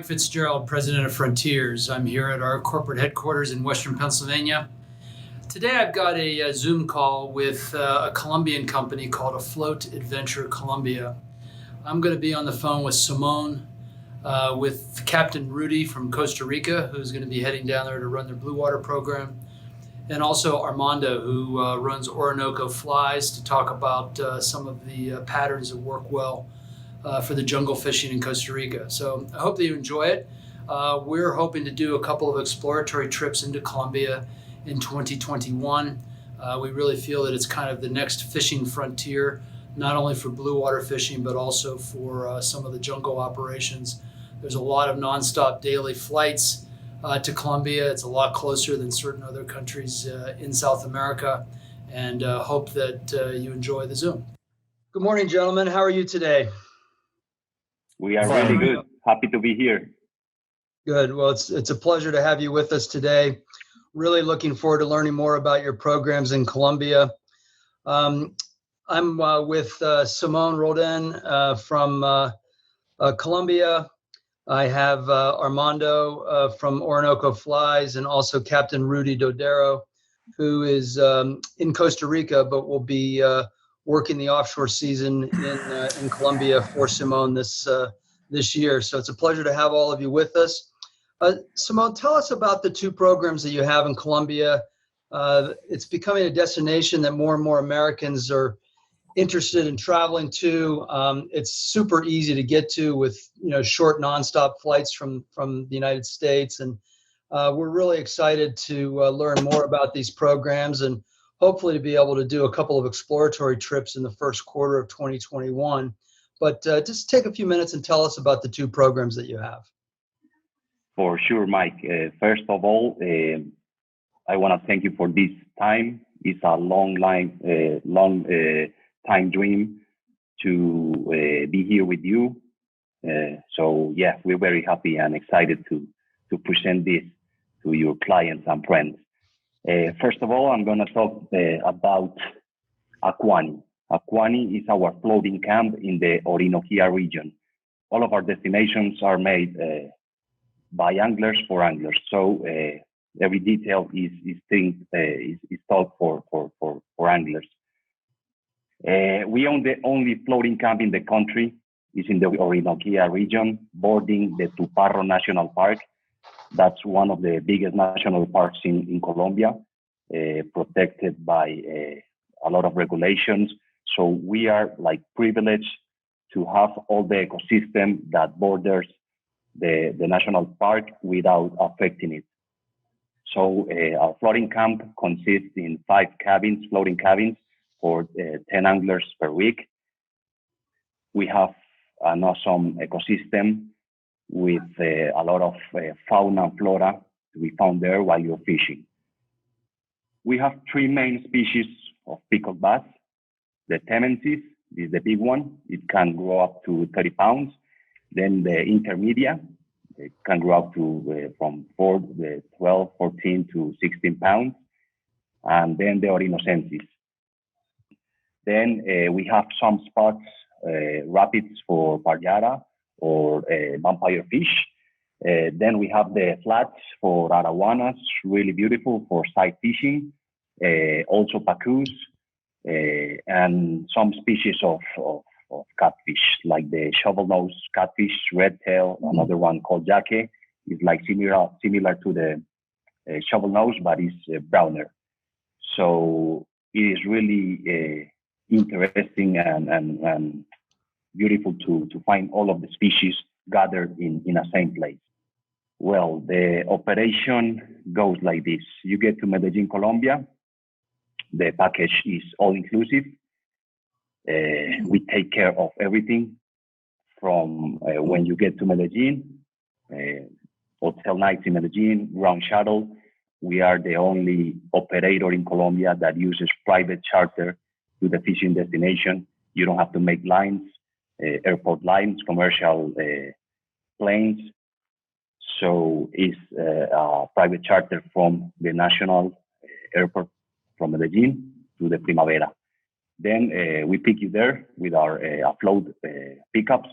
Fitzgerald, president of Frontiers. I'm here at our corporate headquarters in Western Pennsylvania. Today I've got a Zoom call with a Colombian company called Afloat Adventure Colombia. I'm going to be on the phone with Simone, with Captain Rudy from Costa Rica, who's going to be heading down there to run their blue water program, and also Armando, who runs Orinco Flies, to talk about some of the patterns that work well for the jungle fishing in Costa Rica. So I hope that you enjoy it. We're hoping to do a couple of exploratory trips into Colombia in 2021. We really feel that it's kind of the next fishing frontier, not only for blue water fishing, but also for some of the jungle operations. There's a lot of nonstop daily flights to Colombia. It's a lot closer than certain other countries in South America, and hope that you enjoy the Zoom. Good morning, gentlemen. How are you today? We are really good. Happy to be here. Good. Well, it's a pleasure to have you with us today. Really looking forward to learning more about your programs in Colombia. I'm with Simone Roldan from Colombia. I have Armando from Orinco Flies, and also Captain Rudy Dodero, who is in Costa Rica, but will be working the offshore season in Colombia for Simone this year. So it's a pleasure to have all of you with us. Simone, tell us about the two programs that you have in Colombia. It's becoming a destination that more and more Americans are interested in traveling to. It's super easy to get to with short nonstop flights from the United States, and we're really excited to learn more about these programs and hopefully to be able to do a couple of exploratory trips in the first quarter of 2021. But just take a few minutes and tell us about the two programs that you have. For sure, Mike. First of all, I want to thank you for this time. It's a long time dream to be here with you. So yeah, we're very happy and excited to present this to your clients and friends. First of all, I'm going to talk about Akuani. Akuani is our floating camp in the Orinoquia region. All of our destinations are made by anglers for anglers. So every detail is thought for anglers. We own the only floating camp in the country. It's in the Orinoquia region, bordering the Tuparro National Park. That's one of the biggest national parks in Colombia, protected by a lot of regulations. So we are privileged to have all the ecosystem that borders the national park without affecting it. So our floating camp consists in 5 floating cabins for 10 anglers per week. We have an awesome ecosystem with a lot of fauna and flora to be found there while you're fishing. We have 3 main species of pickled bass. The Temensis is the big one. It can grow up to 30 pounds. Then the intermediate, it can grow up to from 12, 14 to 16 pounds. And then the Orinocensis. Then we have some spots, rapids for Barriara or vampire fish. Then we have the flats for araguanas, really beautiful for sight fishing. Also pacus, and some species of catfish, like the shovel-nosed catfish, red tail. Another one called jaque is similar to the shovel-nose, but is browner. So it is really interesting and beautiful to find all of the species gathered in a same place. Well, the operation goes like this. You get to Medellin, Colombia. The package is all-inclusive. We take care of everything from when you get to Medellin, hotel nights in Medellin, ground shuttle. We are the only operator in Colombia that uses private charter to the fishing destination. You don't have to make lines, airport lines, commercial planes. So it's a private charter from the national airport from Medellin to the Primavera. Then we pick you there with our afloat pickups.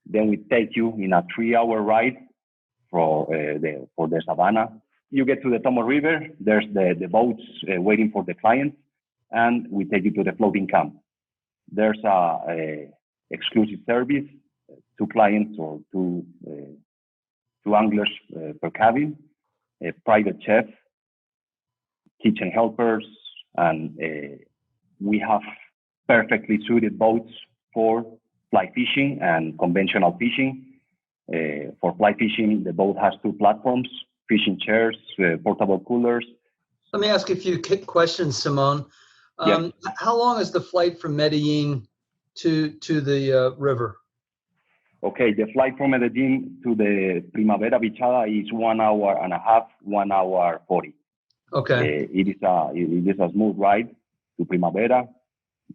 Then we take you in a 3-hour ride for the savannah. You get to the Tomo River. There's the boats waiting for the clients, and we take you to the floating camp. There's a exclusive service, 2 clients or two anglers per cabin, a private chef, kitchen helpers, and we have perfectly suited boats for fly fishing and conventional fishing. For fly fishing, the boat has 2 platforms, fishing chairs, portable coolers. Let me ask you a few questions, Simone. Yes. How long is the flight from Medellin to the river? Okay, the flight from Medellin to the Primavera Bichada is 1 hour and a half, 1 hour 40. Okay. It is a smooth ride to Primavera.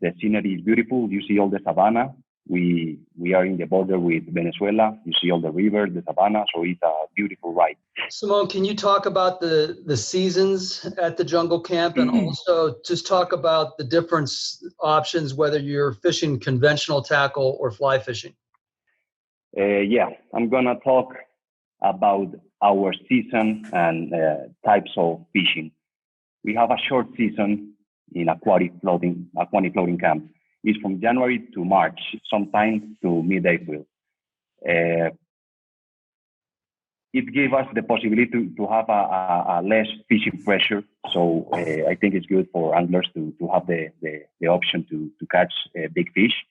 The scenery is beautiful. You see all the savannah. We are in the border with Venezuela. You see all the river, the savannah. So it's a beautiful ride. Simone, can you talk about the seasons at the jungle camp, and also just talk about the difference options, whether you're fishing conventional tackle or fly fishing? Yeah, I'm gonna talk about our season and types of fishing. We have a short season in Akuani floating camp. It's from January to March, sometimes to mid-April. It gave us the possibility to have a less fishing pressure. So I think it's good for anglers to have the option to catch big fish.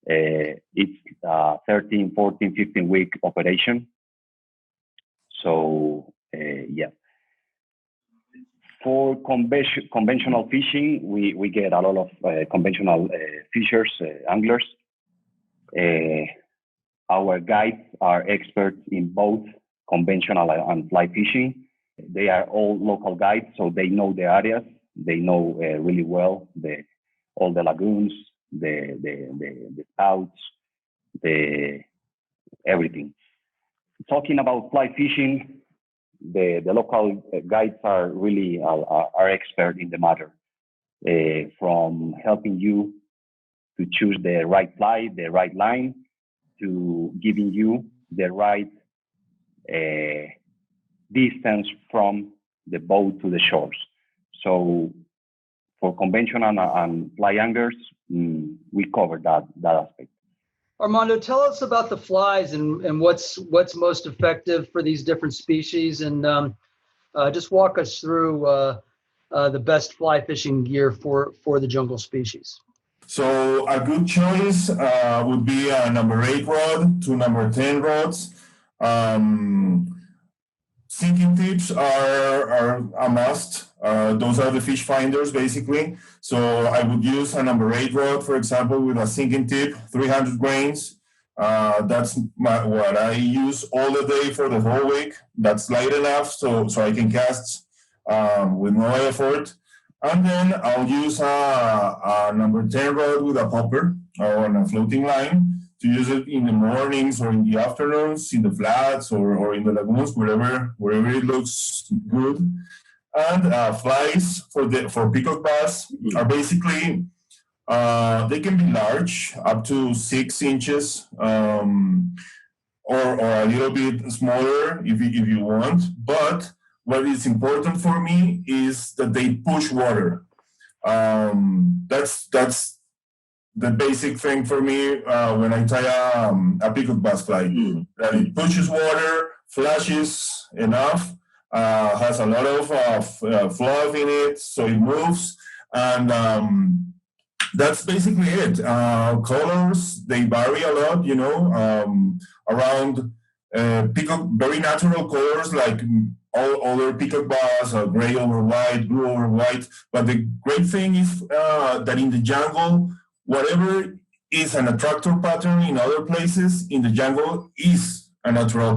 It's a 13, 14, 15-week operation. So, yeah. For conventional fishing, we get a lot of conventional fishers, anglers. Our guides are experts in both conventional and fly fishing. They are all local guides, so they know the areas. They know really well all the lagoons, the spouts, everything. Talking about fly fishing, the local guides are really are expert in the matter, from helping you to choose the right fly, the right line, to giving you the right distance from the boat to the shores. So for conventional and fly anglers, we cover that aspect. Armando, tell us about the flies and what's most effective for these different species, and just walk us through the best fly fishing gear for the jungle species. So a good choice would be a number 8 rod to number 10 rods. Sinking tips are a must. Those are the fish finders, basically. So I would use a number 8 rod, for example, with a sinking tip, 300 grains. That's what I use all the day for the whole week. That's light enough so I can cast with no effort. And then I'll use a number 10 rod with a popper or on a floating line to use it in the mornings or in the afternoons, in the flats or in the lagoons, wherever it looks good. And flies for peacock bass are basically, they can be large, up to 6 inches, or a little bit smaller if you want. But what is important for me is that they push water. That's the basic thing for me when I tie a peacock bass fly. That it pushes water, flashes enough, has a lot of fluff in it, so it moves, and that's basically it. Colors, they vary a lot, around peacock, very natural colors like all other peacock bass, gray over white, blue over white. But the great thing is that in the jungle, whatever is an attractor pattern in other places, in the jungle is a natural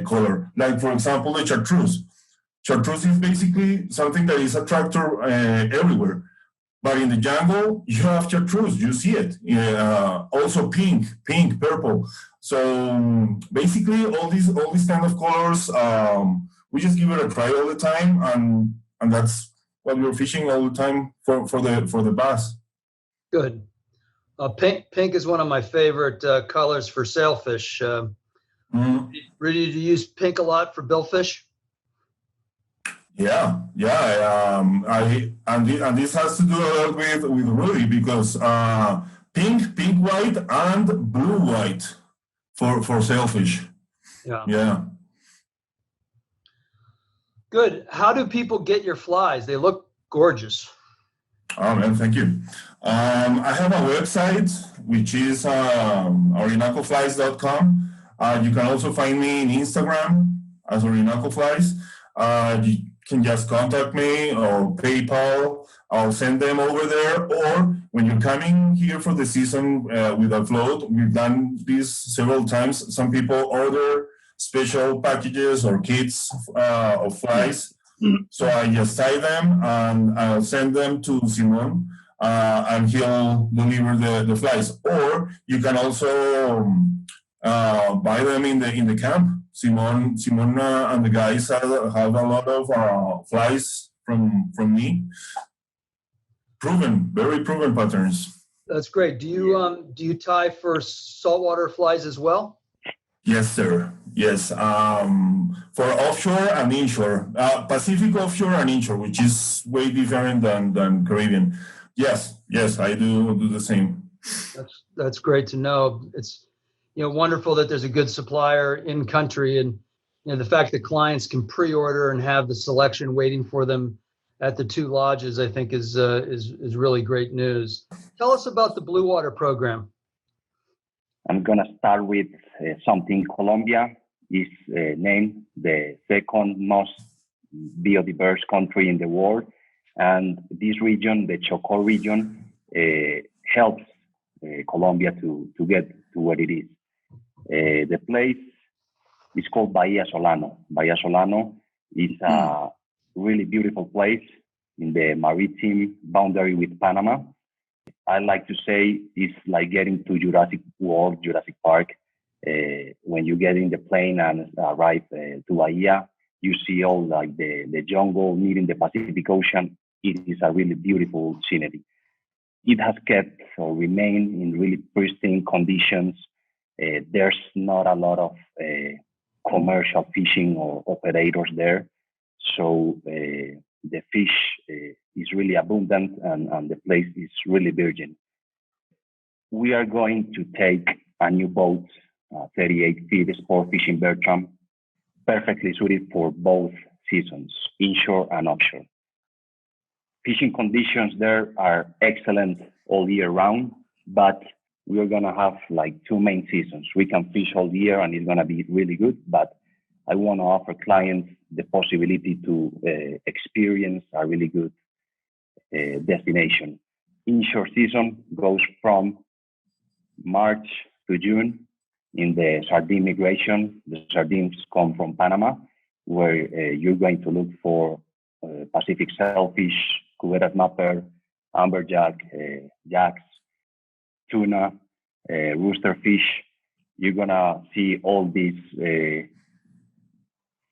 color. Like, for example, the chartreuse. Chartreuse is basically something that is attractor everywhere. But in the jungle, you have chartreuse, you see it. Also pink, purple. So basically, all these kind of colors, we just give it a try all the time, and that's what we're fishing all the time for the bass. Good. Pink is one of my favorite colors for sailfish. Rudy, do you use pink a lot for billfish? Yeah. And this has to do a lot with Rudy because pink white and blue white for sailfish. Yeah. Good. How do people get your flies? They look gorgeous. Oh man, thank you. I have a website which is orinacoflies.com. You can also find me in Instagram as Orinco Flies. You can just contact me or PayPal. I'll send them over there. Or when you're coming here for the season with Afloat, we've done this several times. Some people order special packages or kits of flies. So I just tie them and I'll send them to Simon and he'll deliver the flies. Or you can also buy them in the camp. Simon and the guys have a lot of flies from me. Very proven patterns. That's great. Do you tie for saltwater flies as well? Yes, sir. Yes. For offshore and inshore, Pacific offshore and inshore, which is way different than Caribbean. Yes, I do the same. That's great to know. It's wonderful that there's a good supplier in country, and the fact that clients can pre-order and have the selection waiting for them at the two lodges, I think is really great news. Tell us about the Blue Water program. I'm gonna start with something. Colombia is named the second most biodiverse country in the world, and this region, the Chocó region, helps Colombia to get to where it is. The place is called Bahía Solano. Bahía Solano is a really beautiful place in the maritime boundary with Panama. I like to say it's like getting to Jurassic Park. When you get in the plane and arrive to Bahia, you see all like the jungle meeting the Pacific Ocean. It is a really beautiful scenery. It has kept or remained in really pristine conditions. There's not a lot of commercial fishing or operators there. So the fish is really abundant and the place is really virgin. We are going to take a new boat, 38 feet sport fishing Bertram, perfectly suited for both seasons, inshore and offshore. Fishing conditions there are excellent all year round, but we are going to have like two main seasons. We can fish all year and it's going to be really good, but I want to offer clients the possibility to experience a really good destination. Inshore season goes from March to June in the sardine migration. The sardines come from Panama, where you're going to look for Pacific sailfish, cubeta snapper, amberjack, jacks, tuna, roosterfish. You're gonna see all these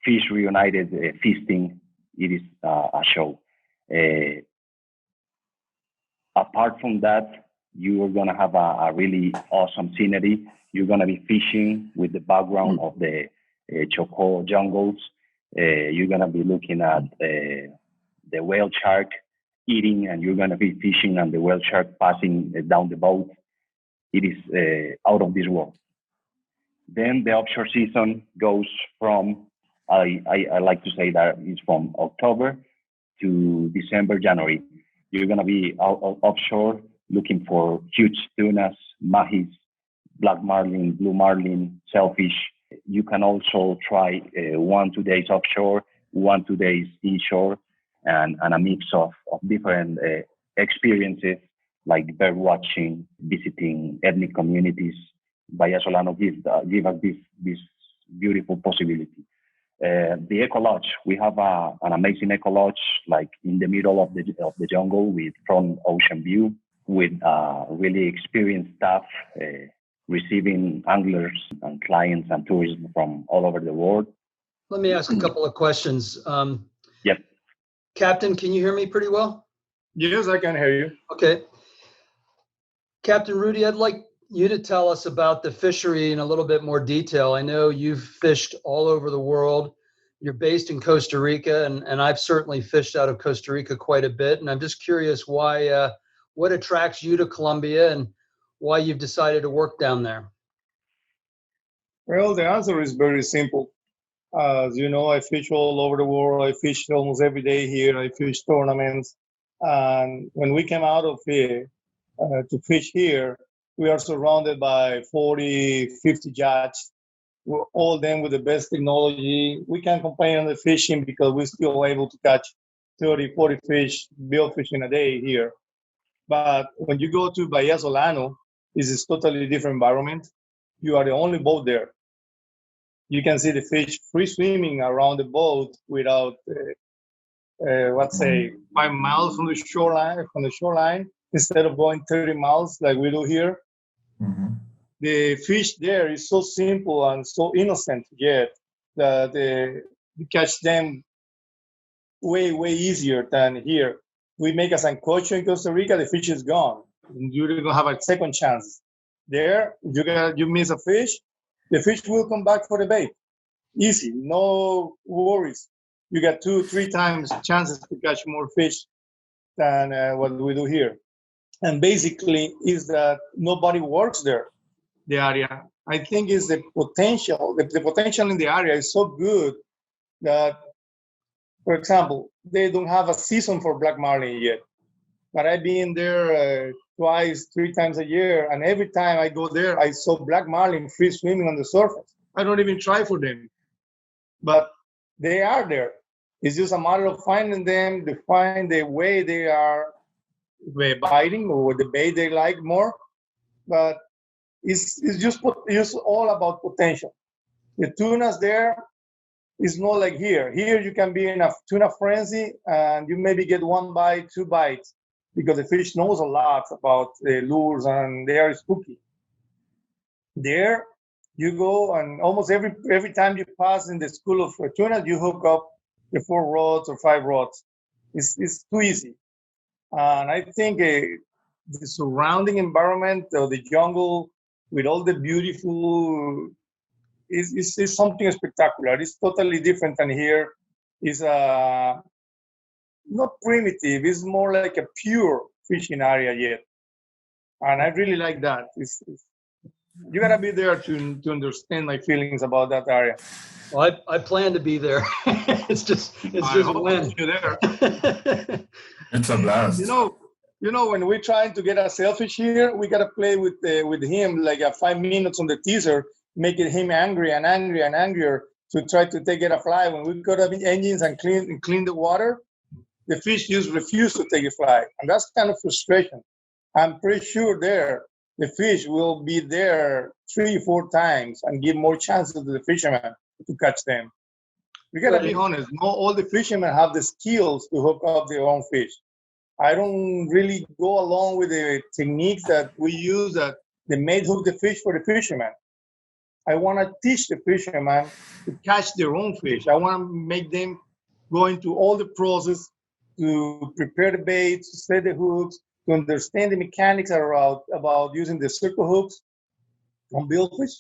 fish reunited feasting. It is a show. Apart from that, you are gonna have a really awesome scenery. You're gonna be fishing with the background of the Chocó jungles. You're gonna be looking at the whale shark eating, and you're gonna be fishing and the whale shark passing down the boat. It is out of this world. Then the offshore season goes from, I like to say that it's from October to December, January. You're going to be offshore looking for huge tunas, mahis, black marlin, blue marlin, sailfish. You can also try 1-2 days offshore, 1-2 days inshore, and a mix of different experiences like bird watching, visiting ethnic communities. Bahía Solano give us this beautiful possibility. The Eco Lodge, we have an amazing Eco Lodge, like in the middle of the jungle with front ocean view, with really experienced staff receiving anglers and clients and tourists from all over the world. Let me ask a couple of questions. Yes. Captain, can you hear me pretty well? Yes, I can hear you. Okay. Captain Rudy, I'd like you to tell us about the fishery in a little bit more detail. I know you've fished all over the world. You're based in Costa Rica, and I've certainly fished out of Costa Rica quite a bit. And I'm just curious why, what attracts you to Colombia and why you've decided to work down there. Well, the answer is very simple. As you know, I fish all over the world. I fish almost every day here. I fish tournaments. And when we came out of here to fish here, we are surrounded by 40, 50 yachts, all of them with the best technology. We can't complain on the fishing because we're still able to catch 30, 40 fish, bill fish in a day here. But when you go to Bahia Solano, it's a totally different environment. You are the only boat there. You can see the fish free swimming around the boat without, let's say, 5 miles from the shoreline, instead of going 30 miles like we do here. Mm-hmm. The fish there is so simple and so innocent yet that you catch them way, way easier than here. We make a sancocho in Costa Rica, the fish is gone. You don't have a second chance. There, you miss a fish, the fish will come back for the bait. Easy, no worries. You got 2-3 times chances to catch more fish than what we do here. And basically is that nobody works there, the area. I think is the potential. The potential in the area is so good that, for example, they don't have a season for black marlin yet. But I've been there twice, 3 times a year, and every time I go there, I saw black marlin free swimming on the surface. I don't even try for them, but they are there. It's just a matter of finding them, to find the way they are biting or the bait they like more. But it's just all about potential. The tunas there is not like here. Here you can be in a tuna frenzy and you maybe get 1 bite, 2 bites, because the fish knows a lot about the lures and they are spooky. There you go, and almost every time you pass in the school of tuna, you hook up the 4 rods or 5 rods. It's too easy. And I think the surrounding environment of the jungle with all the beautiful is something spectacular. It's totally different than here. It's not primitive. It's more like a pure fishing area yet. And I really like that. You gotta be there to understand my feelings about that area. Well, I plan to be there. it's just when. You're there. It's a blast. You know, when we're trying to get a sailfish here, we gotta play with him like 5 minutes on the teaser, making him angry and angry and angrier to try to take it a fly. When we got up in engines and clean the water, the fish just refuse to take a fly, and that's kind of frustration. I'm pretty sure the fish will be there 3-4 times and give more chances to the fisherman to catch them. We gotta be honest. Not all the fishermen have the skills to hook up their own fish. I don't really go along with the techniques that we use that the mate hook the fish for the fisherman. I want to teach the fisherman to catch their own fish. I want to make them go into all the process to prepare the baits, to set the hooks, to understand the mechanics about using the circle hooks on billfish,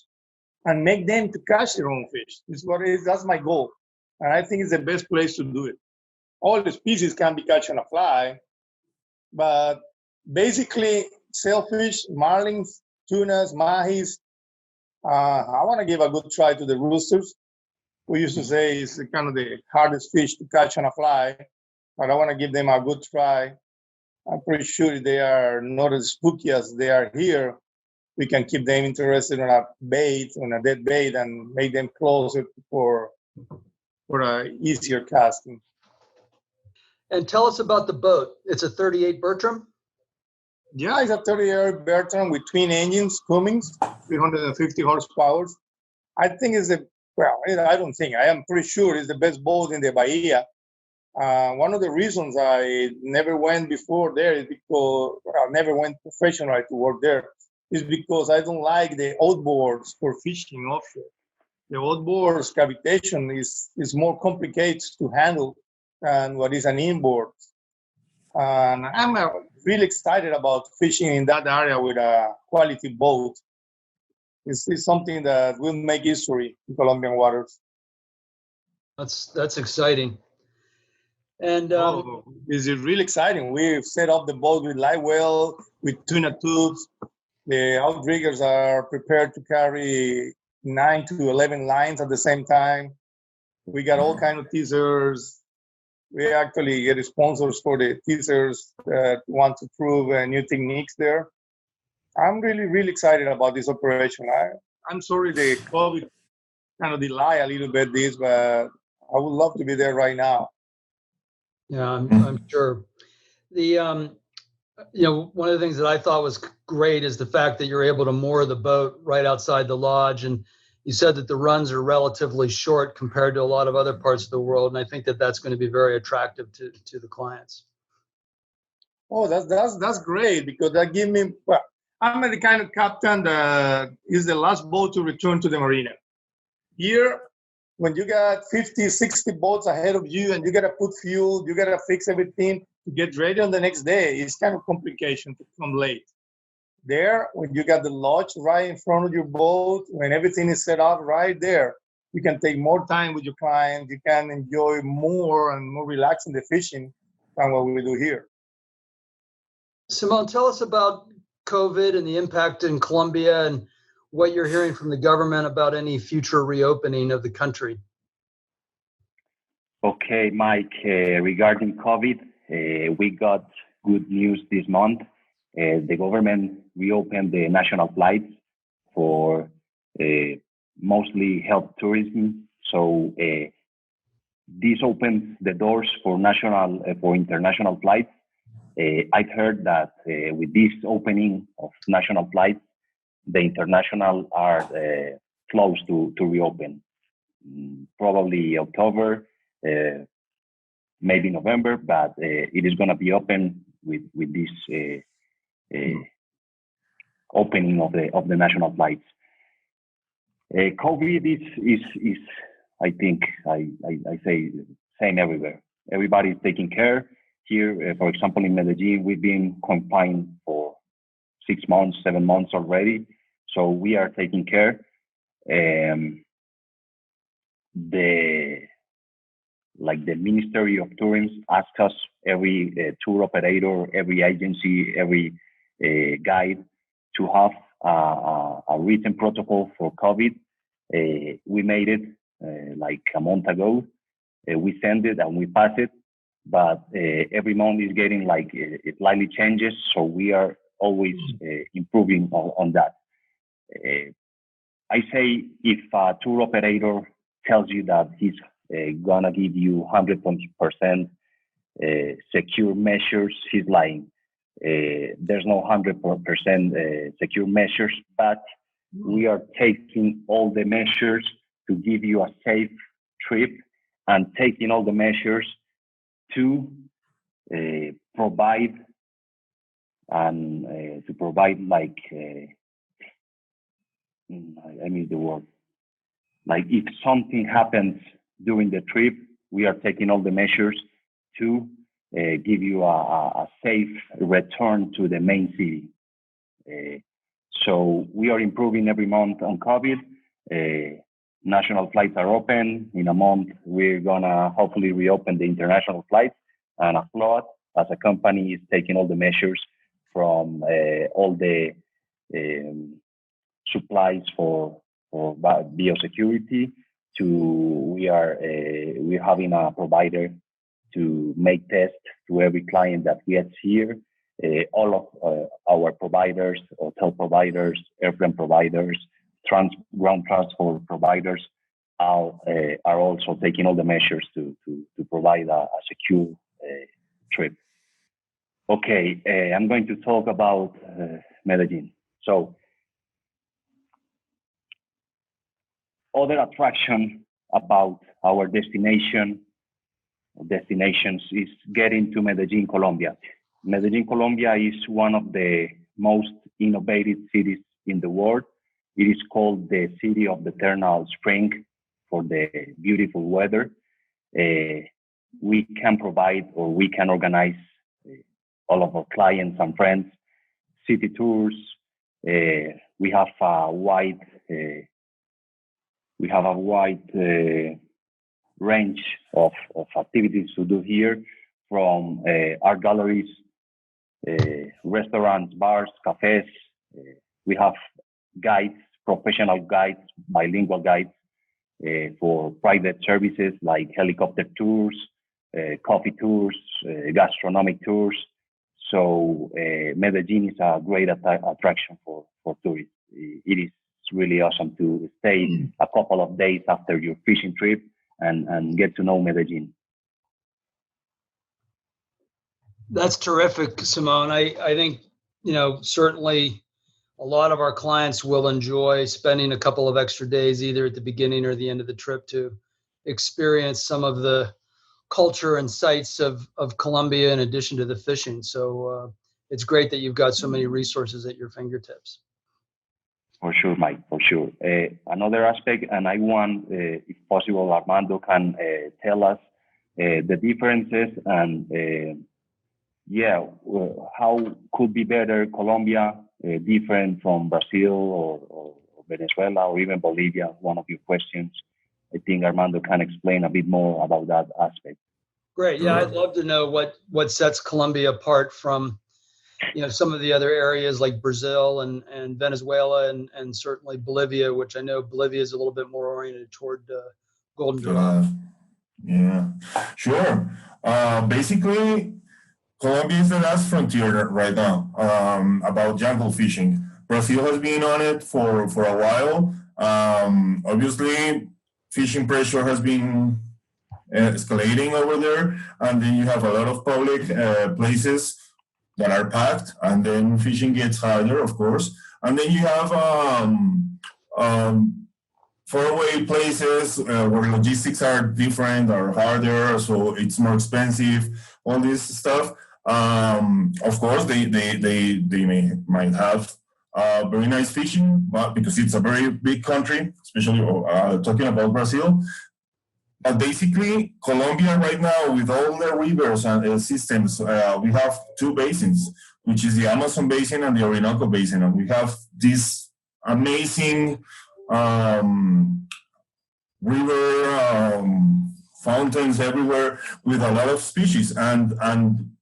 and make them to catch their own fish. That's my goal. And I think it's the best place to do it. All the species can be catched on a fly, but basically sailfish, marlins, tunas, mahis, I want to give a good try to the roosters. We used to say it's kind of the hardest fish to catch on a fly, but I want to give them a good try. I'm pretty sure they are not as spooky as they are here. We can keep them interested on a dead bait, and make them closer for a easier casting. And tell us about the boat. It's a 38 Bertram? Yeah, it's a 38 Bertram with twin engines, Cummins, 350 horsepower. I think I am pretty sure it's the best boat in the Bahia. One of the reasons I never went before there is because I never went professionally to work there, is because I don't like the outboards for fishing offshore. The outboards cavitation is more complicated to handle than what is an inboard. And I'm really excited about fishing in that area with a quality boat. It's something that will make history in Colombian waters. That's exciting. And This is really exciting. We've set up the boat with live well, with tuna tubes. The outriggers are prepared to carry 9 to 11 lines at the same time. We got all kinds of teasers. We actually get sponsors for the teasers that want to prove new techniques there. I'm really, really excited about this operation. I'm sorry the COVID kind of delay a little bit this, but I would love to be there right now. yeah, I'm sure. The one of the things that I thought was great is the fact that you're able to moor the boat right outside the lodge. And you said that the runs are relatively short compared to a lot of other parts of the world. And I think that that's going to be very attractive to the clients. Oh, that's great, because that gives me, well, I'm the kind of captain that is the last boat to return to the marina. Here, when you got 50, 60 boats ahead of you and you got to put fuel, you got to fix everything to get ready on the next day, it's kind of complication to come late. There, when you got the lodge right in front of your boat, when everything is set up right there, you can take more time with your client. You can enjoy more and more relaxing the fishing than what we do here. Simone, tell us about COVID and the impact in Colombia and what you're hearing from the government about any future reopening of the country. Okay, Mike, regarding COVID, we got good news this month. The government reopened the national flights for mostly health tourism. So this opens the doors for international flights. I've heard that with this opening of national flights, the international are close to reopen. Probably October, maybe November, but it is going to be open with this opening of the national flights. COVID is I think I say same everywhere. Everybody is taking care. Here, for example, in Medellin, we've been confined for 6 months, 7 months already. So we are taking care. The Ministry of Tourism asks us, every tour operator, every agency, every guide, to have a written protocol for COVID. We made it like a month ago. We sent it and we passed it, but every month is getting like it slightly changes. So we are always improving on that. I say if a tour operator tells you that he's gonna give you 100% secure measures, he's lying. There's no 100% secure measures, but we are taking all the measures to give you a safe trip and taking all the measures to provide like I need the word. Like if something happens during the trip, we are taking all the measures to give you a safe return to the main city. So we are improving every month on COVID. National flights are open. In a month, we're gonna hopefully reopen the international flights. And Afloat, as a company, is taking all the measures from all the supplies for biosecurity to we're having a provider to make tests to every client that gets here. All of our providers, hotel providers, airplane providers, ground transport providers are also taking all the measures to provide a secure trip. Okay, I'm going to talk about Medellin. So, other attraction about our destinations is getting to Medellin, Colombia. Medellin, Colombia is one of the most innovative cities in the world. It is called the city of the eternal spring for the beautiful weather. We can provide, or we can organize all of our clients and friends. City tours. We have a wide range of activities to do here, from art galleries, restaurants, bars, cafes. We have guides, professional guides, bilingual guides for private services like helicopter tours, coffee tours, gastronomic tours. So Medellin is a great attraction for tourists. It is really awesome to stay a couple of days after your fishing trip and get to know Medellin. That's terrific, Simone. I think, certainly a lot of our clients will enjoy spending a couple of extra days either at the beginning or the end of the trip to experience some of the culture and sights of Colombia in addition to the fishing. So it's great that you've got so many resources at your fingertips. For sure, Mike, for sure. Another aspect, and I want, if possible, Armando can tell us the differences and how could be better Colombia different from Brazil or Venezuela or even Bolivia, one of your questions. I think Armando can explain a bit more about that aspect. Great. Yeah, I'd love to know what sets Colombia apart from, some of the other areas like Brazil and Venezuela and certainly Bolivia, which I know Bolivia is a little bit more oriented toward golden dorado. Yeah, sure. Basically, Colombia is the last frontier right now about jungle fishing. Brazil has been on it for a while. Obviously, fishing pressure has been escalating over there, and then you have a lot of public places that are packed, and then fishing gets harder, of course. And then you have faraway places where logistics are different or harder, so it's more expensive. All this stuff. Of course, they might have very nice fishing, but because it's a very big country, especially talking about Brazil. But basically, Colombia right now, with all the rivers and systems, we have two basins, which is the Amazon basin and the Orinoco basin, and we have this amazing river fountains everywhere with a lot of species, and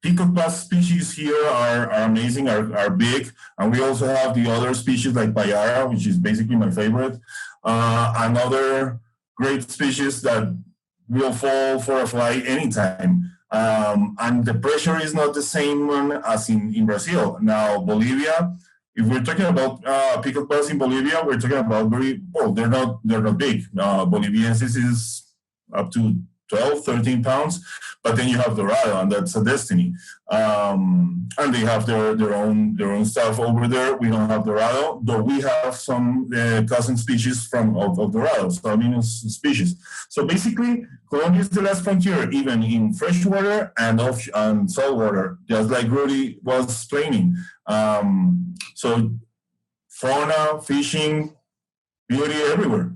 peacock bass species here are amazing, are big, and we also have the other species like Payara, which is basically my favorite, and other great species that will fall for a fly anytime. And the pressure is not the same one as in Brazil. Now, Bolivia, if we're talking about peacock bass in Bolivia, we're talking about they're not big. Boliviensis is up to 12, 13 pounds, but then you have Dorado, and that's a destiny. And they have their own stuff over there. We don't have Dorado, though we have some cousin species of Dorado, so species. So basically, Colombia is the last frontier, even in freshwater and saltwater, just like Rudy was explaining. So fauna, fishing, beauty everywhere.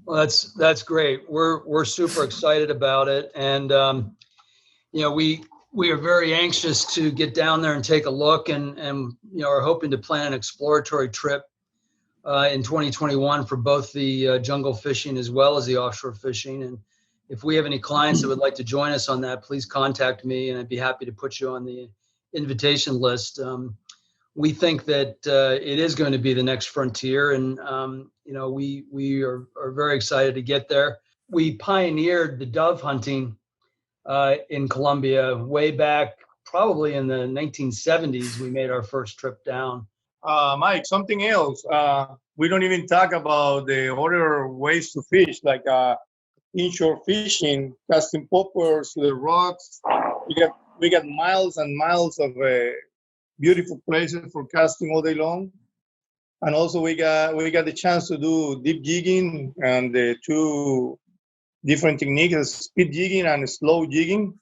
Well, that's great. We're super excited about it, and we are very anxious to get down there and take a look, and are hoping to plan an exploratory trip in 2021 for both the jungle fishing as well as the offshore fishing. And if we have any clients that would like to join us on that, please contact me, and I'd be happy to put you on the invitation list. We think that it is going to be the next frontier, and we are very excited to get there. We pioneered the dove hunting in Colombia way back, probably in the 1970s. We made our first trip down. Mike, something else. We don't even talk about the other ways to fish, like inshore fishing, casting poppers to the rocks. We got miles and miles of beautiful places for casting all day long, and also we got the chance to do deep jigging and the two different techniques: speed jigging and slow jigging.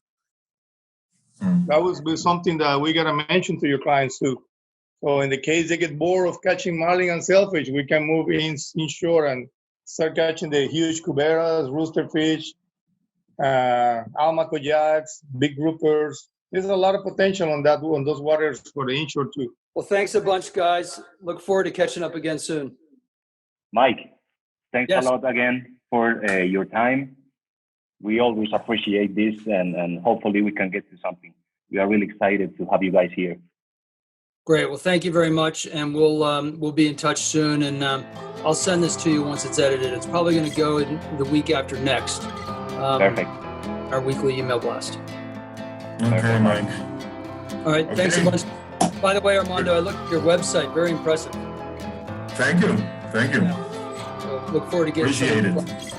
That would be something that we gotta mention to your clients too. So in the case they get bored of catching marlin and sailfish, we can move inshore and start catching the huge cuberas, roosterfish, almaco jacks, big groupers, there's a lot of potential on those waters for the inshore too. Well, thanks a bunch, guys. Look forward to catching up again soon. Mike, thanks Yes. a lot again for your time. We always appreciate this, and hopefully we can get to something. We are really excited to have you guys here. Great. Well, thank you very much, and we'll be in touch soon. And I'll send this to you once it's edited. It's probably going to go in the week after next. Perfect. Our weekly email blast. Okay, Mike. All right. Thanks a Okay. bunch. By the way, Armando, I looked at your website. Very impressive. Thank you. Thank you. So look forward to getting. Appreciate it.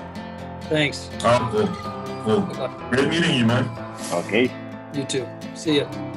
Thanks. Oh, cool. Cool. Good luck. Great meeting you, man. Okay. You too. See ya.